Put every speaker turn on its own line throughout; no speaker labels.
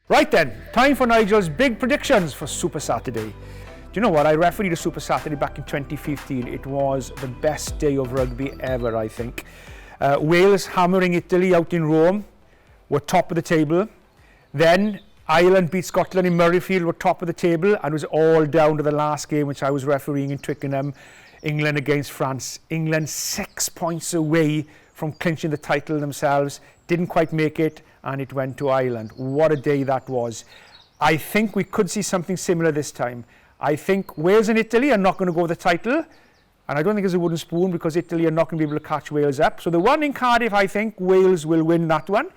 Right then, time for Nigel's big predictions for Super Saturday. Do you know what? I refereed a Super Saturday back in 2015. It was the best day of rugby ever, I think. Wales hammering Italy out in Rome, were top of the table. Then Ireland beat Scotland in Murrayfield, were top of the table, and it was all down to the last game, which I was refereeing in Twickenham, England against France. England 6 points away from clinching the title themselves, didn't quite make it, and it went to Ireland. What a day that was. I think we could see something similar this time. I think Wales and Italy are not going to go for the title, and I don't think it's a wooden spoon because Italy are not going to be able to catch Wales up. So the one in Cardiff, I think Wales will win that one.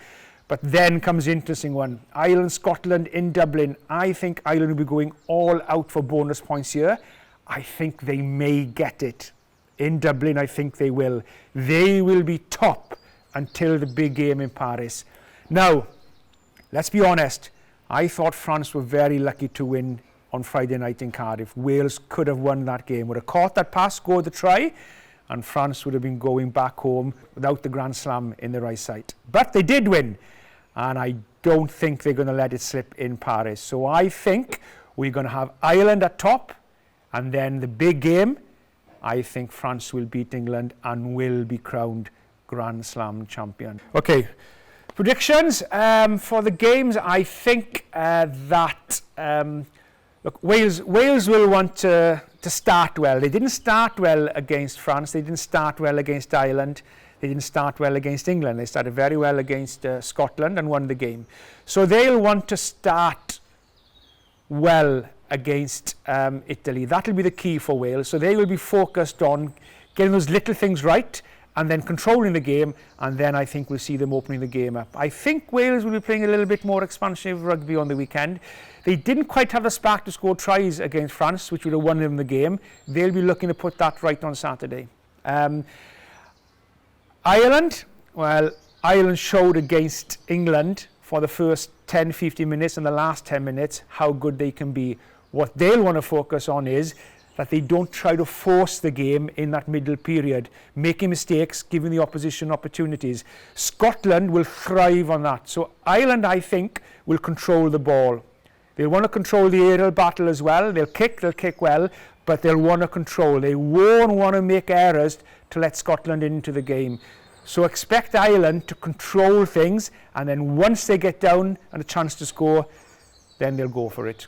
But then comes the interesting one. Ireland, Scotland in Dublin. I think Ireland will be going all out for bonus points here. I think they may get it. In Dublin, I think they will. They will be top until the big game in Paris. Now, let's be honest. I thought France were very lucky to win on Friday night in Cardiff. Wales could have won that game. Would have caught that pass, scored the try, and France would have been going back home without the Grand Slam in their eyesight. But they did win, and I don't think they're going to let it slip in Paris. So I think we're going to have Ireland at top, and then the big game, I think France will beat England and will be crowned Grand Slam champion. Okay, predictions for the games. I think that look, Wales will want to start well. They didn't start well against France. They didn't start well against Ireland. They didn't start well against England. They started very well against Scotland and won the game. So they'll want to start well against Italy. That'll be the key for Wales. So they will be focused on getting those little things right and then controlling the game, and then I think we'll see them opening the game up. I think Wales will be playing a little bit more expansive rugby on the weekend. They didn't quite have the spark to score tries against France, which would have won them the game. They'll be looking to put that right on Saturday. Ireland, well, Ireland showed against England for the first 10-15 minutes and the last 10 minutes how good they can be. What they'll want to focus on is that they don't try to force the game in that middle period, making mistakes, giving the opposition opportunities. Scotland will thrive on that. So Ireland, I think, will control the ball. They'll want to control the aerial battle as well. They'll kick well, but they'll want to control. They won't want to make errors to let Scotland into the game. So expect Ireland to control things, and then once they get down and a chance to score, then they'll go for it.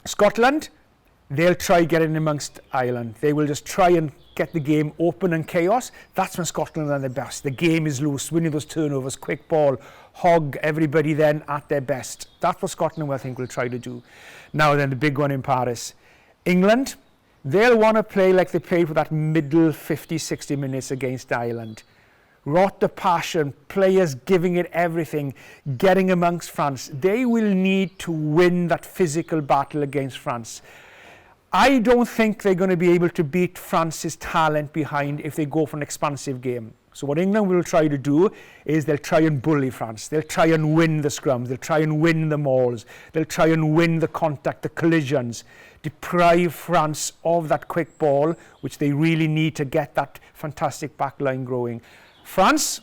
Scotland, they'll try getting amongst Ireland. They will just try and get the game open and chaos. That's when Scotland are their best. The game is loose, winning those turnovers, quick ball, hog everybody then at their best. That's what Scotland, I think, will try to do. Now then, the big one in Paris. England, they'll want to play like they played for that middle 50-60 minutes against Ireland. Lot of passion, players giving it everything, getting amongst France. They will need to win that physical battle against France. I don't think they're going to be able to beat France's talent behind if they go for an expansive game. So what England will try to do is they'll try and bully France. They'll try and win the scrums. They'll try and win the mauls. They'll try and win the contact, the collisions. Deprive France of that quick ball, which they really need to get that fantastic back line growing. France,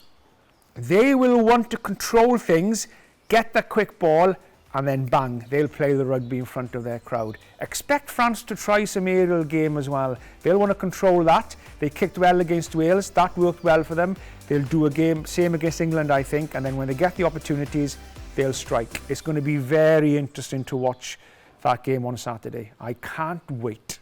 they will want to control things, get that quick ball, and then bang, they'll play the rugby in front of their crowd. Expect France to try some aerial game as well. They'll want to control that. They kicked well against Wales. That worked well for them. They'll do a game, same against England, I think, and then when they get the opportunities, they'll strike. It's going to be very interesting to watch that game on Saturday. I can't wait.